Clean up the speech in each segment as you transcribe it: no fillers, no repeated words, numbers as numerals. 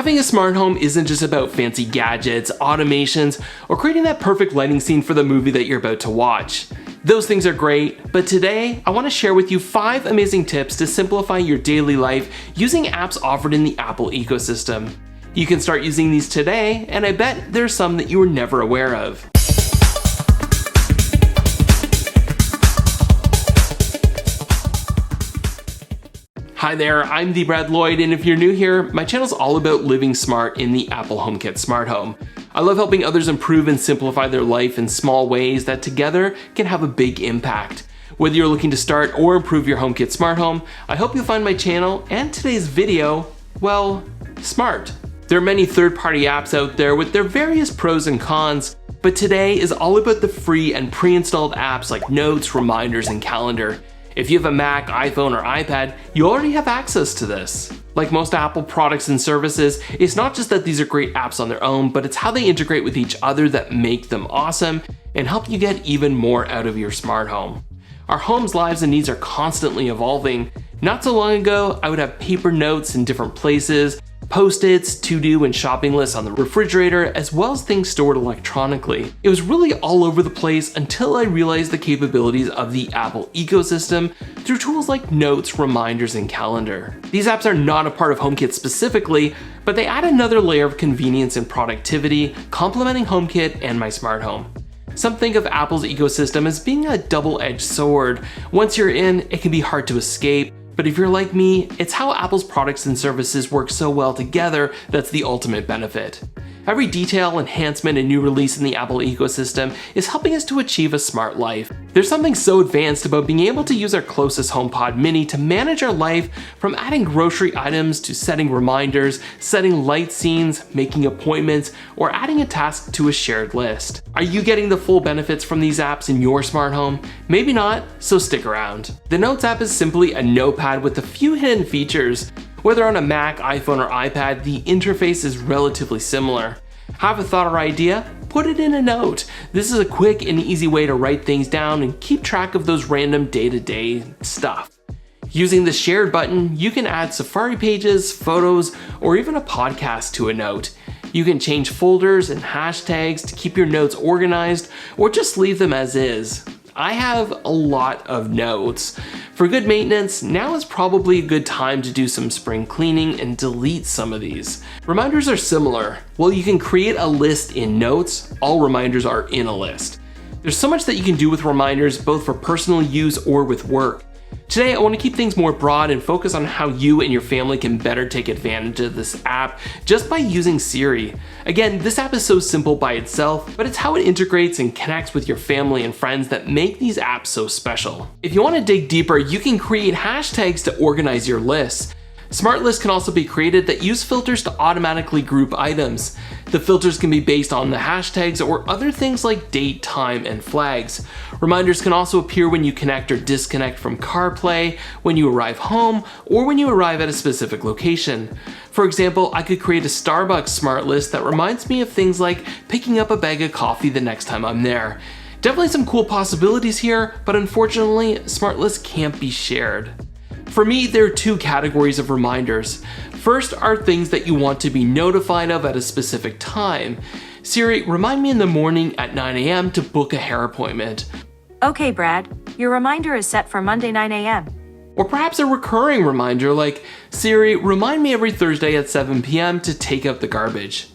Having a smart home isn't just about fancy gadgets, automations, or creating that perfect lighting scene for the movie that you're about to watch. Those things are great, but today I want to share with you 5 amazing tips to simplify your daily life using apps offered in the Apple ecosystem. You can start using these today, and I bet there's some that you were never aware of. Hi there, I'm the Lloyd, and if you're new here, my channel is all about living smart in the Apple Homekit smart home. I love helping others improve and simplify their life in small ways that together can have a big impact. Whether you're looking to start or improve your HomeKit smart home, I hope you'll find my channel and today's video, well, smart. There are many third-party apps out there with their various pros and cons, but today is all about the free and pre-installed apps like Notes, Reminders, and Calendar. If you have a Mac, iPhone, or iPad, you already have access to this. Like most Apple products and services, it's not just that these are great apps on their own, but it's how they integrate with each other that make them awesome and help you get even more out of your smart home. Our homes, lives, and needs are constantly evolving. Not so long ago, I would have paper notes in different places, Post-its, to-do, and shopping lists on the refrigerator, as well as things stored electronically. It was really all over the place until I realized the capabilities of the Apple ecosystem through tools like Notes, Reminders, and Calendar. These apps are not a part of HomeKit specifically, but they add another layer of convenience and productivity, complementing HomeKit and my smart home. Some think of Apple's ecosystem as being a double-edged sword. Once you're in, it can be hard to escape. But if you're like me, it's how Apple's products and services work so well together that's the ultimate benefit. Every detail, enhancement, and new release in the Apple ecosystem is helping us to achieve a smart life. There's something so advanced about being able to use our closest HomePod mini to manage our life, from adding grocery items to setting reminders, setting light scenes, making appointments, or adding a task to a shared list. Are you getting the full benefits from these apps in your smart home? Maybe not, so stick around. The Notes app is simply a notepad with a few hidden features. Whether on a Mac, iPhone, or iPad, the interface is relatively similar. Have a thought or idea? Put it in a note. This is a quick and easy way to write things down and keep track of those random day-to-day stuff. Using the Shared button, you can add Safari pages, photos, or even a podcast to a note. You can change folders and hashtags to keep your notes organized, or just leave them as is. I have a lot of notes. For good maintenance, now is probably a good time to do some spring cleaning and delete some of these. Reminders are similar. Well, you can create a list in Notes. All reminders are in a list. There's so much that you can do with reminders, both for personal use or with work. Today, I want to keep things more broad and focus on how you and your family can better take advantage of this app just by using Siri. Again, this app is so simple by itself, but it's how it integrates and connects with your family and friends that make these apps so special. If you want to dig deeper, you can create hashtags to organize your lists. Smart lists can also be created that use filters to automatically group items. The filters can be based on the hashtags or other things like date, time, and flags. Reminders can also appear when you connect or disconnect from CarPlay, when you arrive home, or when you arrive at a specific location. For example, I could create a Starbucks smart list that reminds me of things like picking up a bag of coffee the next time I'm there. Definitely some cool possibilities here, but unfortunately, smart lists can't be shared. For me, there are 2 categories of reminders. First are things that you want to be notified of at a specific time. Siri, remind me in the morning at 9 a.m. to book a hair appointment. Okay, Brad, your reminder is set for Monday 9 a.m. Or perhaps a recurring reminder like, Siri, remind me every Thursday at 7 p.m. to take out the garbage.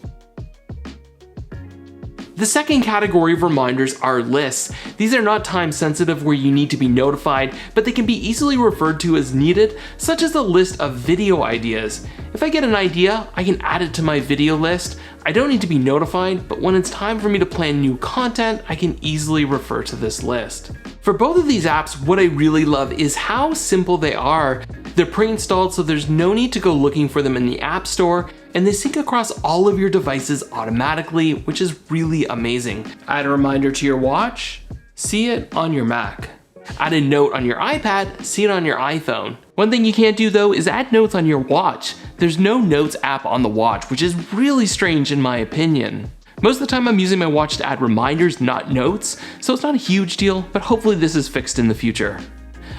The second category of reminders are lists. These are not time sensitive where you need to be notified, but they can be easily referred to as needed, such as a list of video ideas. If I get an idea, I can add it to my video list. I don't need to be notified, but when it's time for me to plan new content, I can easily refer to this list. For both of these apps, what I really love is how simple they are. They're pre-installed, so there's no need to go looking for them in the App Store, and they sync across all of your devices automatically, which is really amazing. Add a reminder to your watch, see it on your Mac. Add a note on your iPad, see it on your iPhone. One thing you can't do though is add notes on your watch. There's no Notes app on the watch, which is really strange in my opinion. Most of the time I'm using my watch to add reminders, not notes, so it's not a huge deal, but hopefully this is fixed in the future.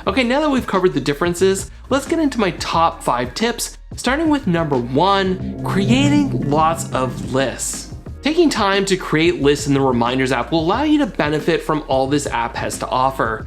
Okay, now that we've covered the differences, let's get into my top 5 tips, starting with number 1, creating lots of lists. Taking time to create lists in the Reminders app will allow you to benefit from all this app has to offer.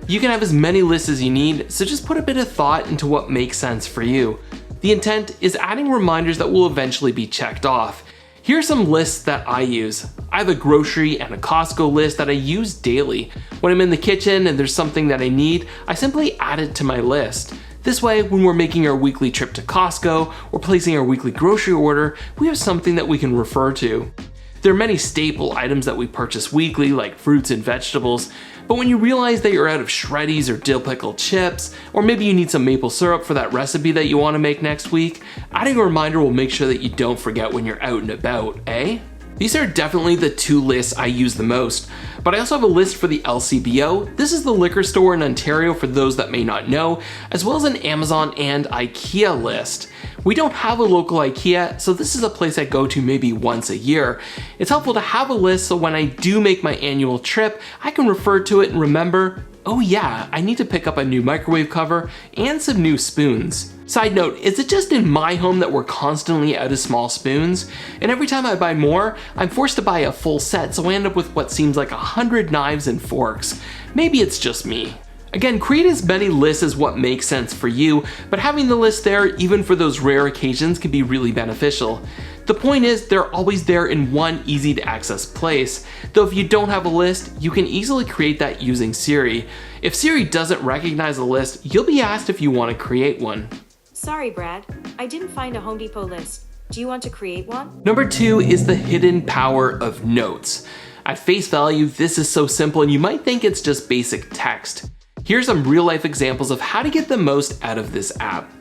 You can have as many lists as you need, so just put a bit of thought into what makes sense for you. The intent is adding reminders that will eventually be checked off. Here are some lists that I use. I have a grocery and a Costco list that I use daily. When I'm in the kitchen and there's something that I need, I simply add it to my list. This way, when we're making our weekly trip to Costco or placing our weekly grocery order, we have something that we can refer to. There are many staple items that we purchase weekly, like fruits and vegetables, but when you realize that you're out of shreddies or dill pickle chips, or maybe you need some maple syrup for that recipe that you want to make next week, adding a reminder will make sure that you don't forget when you're out and about, eh? These are definitely the 2 lists I use the most, but I also have a list for the LCBO. This is the liquor store in Ontario for those that may not know, as well as an Amazon and IKEA list. We don't have a local IKEA, so this is a place I go to maybe once a year. It's helpful to have a list so when I do make my annual trip, I can refer to it and remember, oh yeah, I need to pick up a new microwave cover and some new spoons. Side note, is it just in my home that we're constantly out of small spoons? And every time I buy more, I'm forced to buy a full set, so I end up with what seems like 100 knives and forks. Maybe it's just me. Again, create as many lists as what makes sense for you, but having the list there, even for those rare occasions, can be really beneficial. The point is, they're always there in one easy to access place. Though if you don't have a list, you can easily create that using Siri. If Siri doesn't recognize a list, you'll be asked if you want to create one. Sorry, Brad. I didn't find a Home Depot list. Do you want to create one? Number 2 is the hidden power of notes. At face value, this is so simple and you might think it's just basic text. Here's some real life examples of how to get the most out of this app.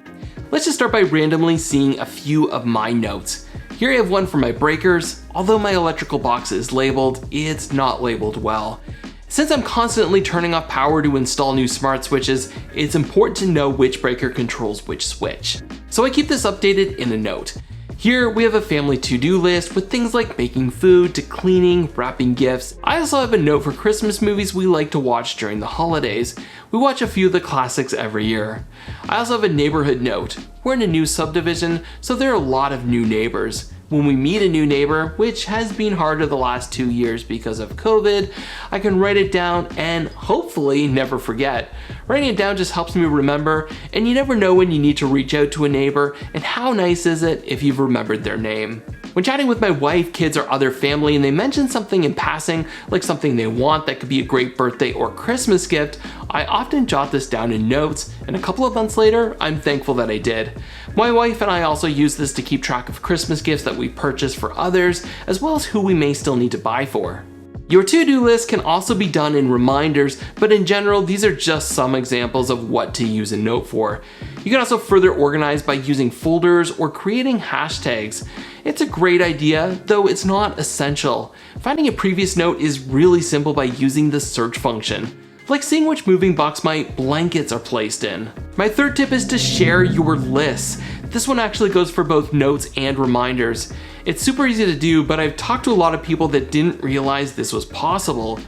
Let's just start by randomly seeing a few of my notes. Here I have one for my breakers. Although my electrical box is labeled, it's not labeled well. Since I'm constantly turning off power to install new smart switches, it's important to know which breaker controls which switch. So I keep this updated in a note. Here we have a family to-do list with things like making food to cleaning, wrapping gifts. I also have a note for Christmas movies we like to watch during the holidays. We watch a few of the classics every year. I also have a neighborhood note. We're in a new subdivision, so there are a lot of new neighbors. When we meet a new neighbor, which has been harder the last 2 years because of COVID, I can write it down and hopefully never forget. Writing it down just helps me remember, and you never know when you need to reach out to a neighbor, and how nice is it if you've remembered their name. When chatting with my wife, kids, or other family and they mention something in passing, like something they want that could be a great birthday or Christmas gift, I often jot this down in notes, and a couple of months later, I'm thankful that I did. My wife and I also use this to keep track of Christmas gifts that we purchase for others, as well as who we may still need to buy for. Your to-do list can also be done in reminders, but in general, these are just some examples of what to use a note for. You can also further organize by using folders or creating hashtags. It's a great idea, though it's not essential. Finding a previous note is really simple by using the search function, like seeing which moving box my blankets are placed in. My third tip is to share your lists. This one actually goes for both notes and reminders. It's super easy to do, but I've talked to a lot of people that didn't realize this was possible.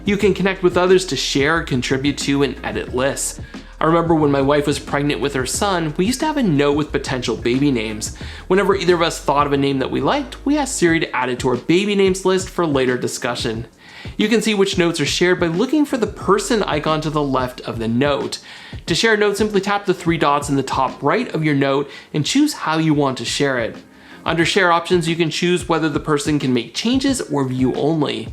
You can connect with others to share, contribute to, and edit lists. I remember when my wife was pregnant with her son, we used to have a note with potential baby names. Whenever either of us thought of a name that we liked, we asked Siri to add it to our baby names list for later discussion. You can see which notes are shared by looking for the person icon to the left of the note. To share a note, simply tap the 3 dots in the top right of your note and choose how you want to share it. Under share options, you can choose whether the person can make changes or view only.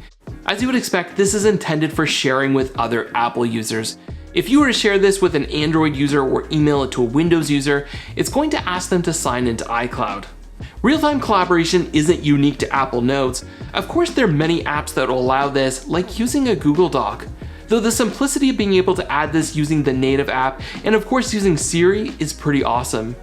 As you would expect, this is intended for sharing with other Apple users. If you were to share this with an Android user or email it to a Windows user, it's going to ask them to sign into iCloud. Real-time collaboration isn't unique to Apple Notes. Of course, there are many apps that will allow this, like using a Google Doc. Though the simplicity of being able to add this using the native app, and of course using Siri, is pretty awesome.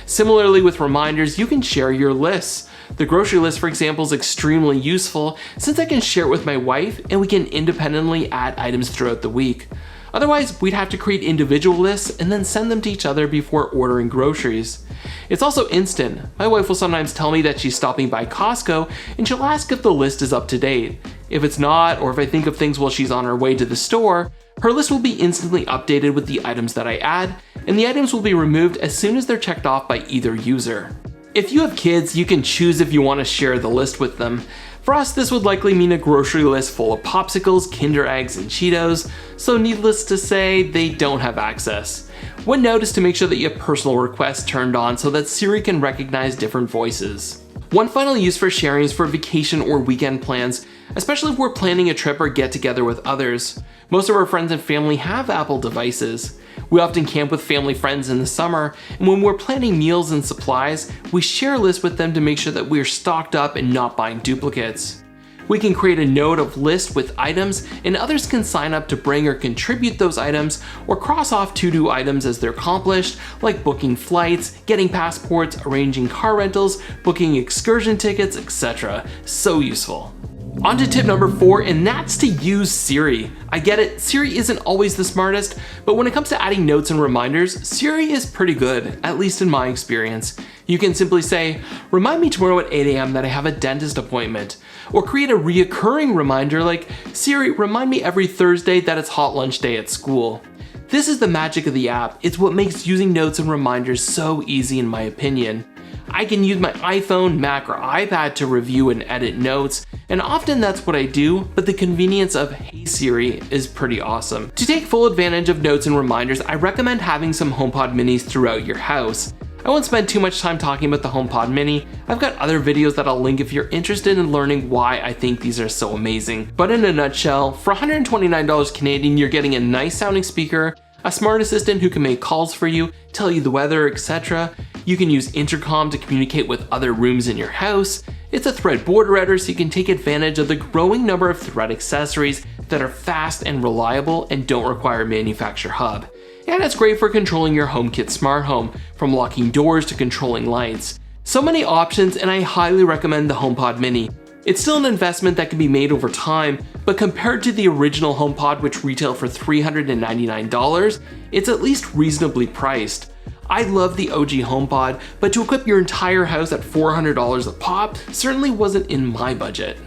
Similarly with reminders, you can share your lists. The grocery list, for example, is extremely useful since I can share it with my wife and we can independently add items throughout the week. Otherwise, we'd have to create individual lists and then send them to each other before ordering groceries. It's also instant. My wife will sometimes tell me that she's stopping by Costco and she'll ask if the list is up to date. If it's not, or if I think of things while she's on her way to the store, her list will be instantly updated with the items that I add, and the items will be removed as soon as they're checked off by either user. If you have kids, you can choose if you want to share the list with them. For us, this would likely mean a grocery list full of popsicles, Kinder Eggs, and Cheetos, so needless to say, they don't have access. One note is to make sure that you have personal requests turned on so that Siri can recognize different voices. One final use for sharing is for vacation or weekend plans, especially if we're planning a trip or get together with others. Most of our friends and family have Apple devices. We often camp with family friends in the summer, and when we're planning meals and supplies, we share a list with them to make sure that we're stocked up and not buying duplicates. We can create a note of list with items, and others can sign up to bring or contribute those items, or cross off to-do items as they're accomplished, like booking flights, getting passports, arranging car rentals, booking excursion tickets, etc. So useful. On to tip number 4, and that's to use Siri. I get it, Siri isn't always the smartest, but when it comes to adding notes and reminders, Siri is pretty good, at least in my experience. You can simply say, remind me tomorrow at 8 a.m. that I have a dentist appointment. Or create a reoccurring reminder like, Siri, remind me every Thursday that it's hot lunch day at school. This is the magic of the app. It's what makes using notes and reminders so easy in my opinion. I can use my iPhone, Mac, or iPad to review and edit notes, and often that's what I do, but the convenience of Hey Siri is pretty awesome. To take full advantage of notes and reminders, I recommend having some HomePod minis throughout your house. I won't spend too much time talking about the HomePod mini. I've got other videos that I'll link if you're interested in learning why I think these are so amazing. But in a nutshell, for $129 Canadian, you're getting a nice sounding speaker, a smart assistant who can make calls for you, tell you the weather, etc. You can use intercom to communicate with other rooms in your house. It's a Thread board router, so you can take advantage of the growing number of Thread accessories that are fast and reliable and don't require a manufacturer hub. And it's great for controlling your HomeKit smart home, from locking doors to controlling lights. So many options, and I highly recommend the HomePod mini. It's still an investment that can be made over time, but compared to the original HomePod, which retailed for $399, it's at least reasonably priced. I love the OG HomePod, but to equip your entire house at $400 a pop certainly wasn't in my budget.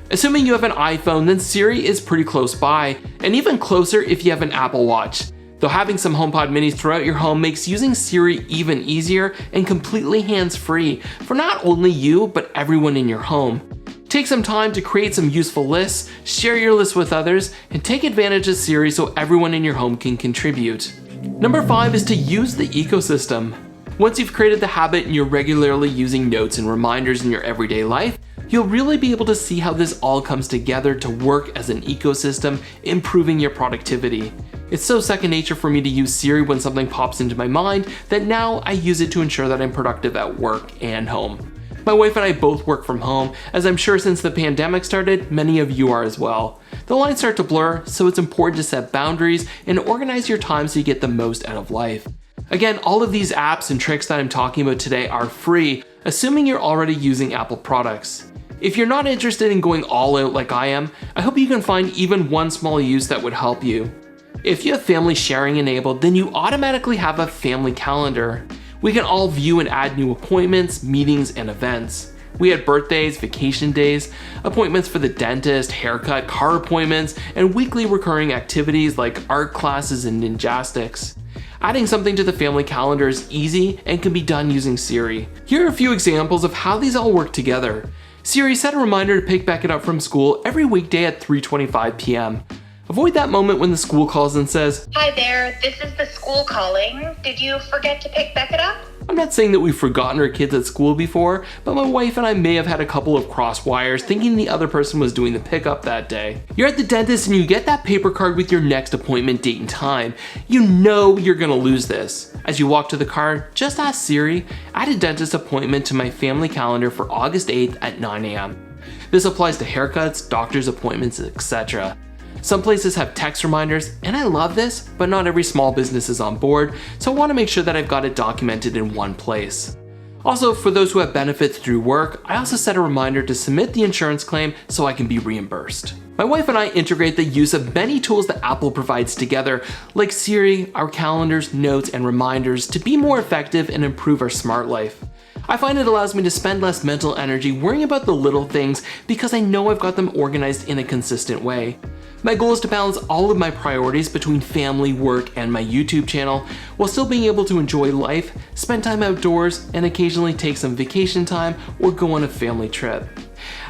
Assuming you have an iPhone, then Siri is pretty close by, and even closer if you have an Apple Watch. Though having some HomePod minis throughout your home makes using Siri even easier and completely hands-free for not only you, but everyone in your home. Take some time to create some useful lists, share your list with others, and take advantage of Siri so everyone in your home can contribute. Number 5 is to use the ecosystem. Once you've created the habit and you're regularly using notes and reminders in your everyday life, you'll really be able to see how this all comes together to work as an ecosystem, improving your productivity. It's so second nature for me to use Siri when something pops into my mind that now I use it to ensure that I'm productive at work and home. My wife and I both work from home, as I'm sure since the pandemic started, many of you are as well. The lines start to blur, so it's important to set boundaries and organize your time so you get the most out of life. Again, all of these apps and tricks that I'm talking about today are free, assuming you're already using Apple products. If you're not interested in going all out like I am, I hope you can find even one small use that would help you. If you have family sharing enabled, then you automatically have a family calendar. We can all view and add new appointments, meetings, and events. We had birthdays, vacation days, appointments for the dentist, haircut, car appointments, and weekly recurring activities like art classes and ninjastics. Adding something to the family calendar is easy and can be done using Siri. Here are a few examples of how these all work together. Siri, set a reminder to pick Beckett up from school every weekday at 3:25 p.m. Avoid that moment when the school calls and says, "Hi there, this is the school calling. Did you forget to pick Beckett up?" I'm not saying that we've forgotten our kids at school before, but my wife and I may have had a couple of cross wires thinking the other person was doing the pickup that day. You're at the dentist and you get that paper card with your next appointment date and time. You know you're gonna lose this. As you walk to the car, just ask Siri, add a dentist appointment to my family calendar for August 8th at 9 a.m. This applies to haircuts, doctor's appointments, etc. Some places have text reminders, and I love this, but not every small business is on board, so I want to make sure that I've got it documented in one place. Also, for those who have benefits through work, I also set a reminder to submit the insurance claim so I can be reimbursed. My wife and I integrate the use of many tools that Apple provides together, like Siri, our calendars, notes, and reminders, to be more effective and improve our smart life. I find it allows me to spend less mental energy worrying about the little things because I know I've got them organized in a consistent way. My goal is to balance all of my priorities between family, work, and my YouTube channel while still being able to enjoy life, spend time outdoors, and occasionally take some vacation time or go on a family trip.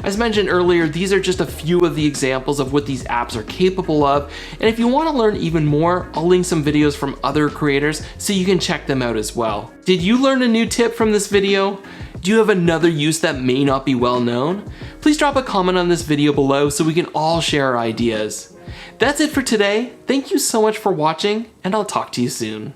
As mentioned earlier, these are just a few of the examples of what these apps are capable of, and if you want to learn even more, I'll link some videos from other creators so you can check them out as well. Did you learn a new tip from this video? Do you have another use that may not be well known? Please drop a comment on this video below so we can all share our ideas. That's it for today. Thank you so much for watching, and I'll talk to you soon.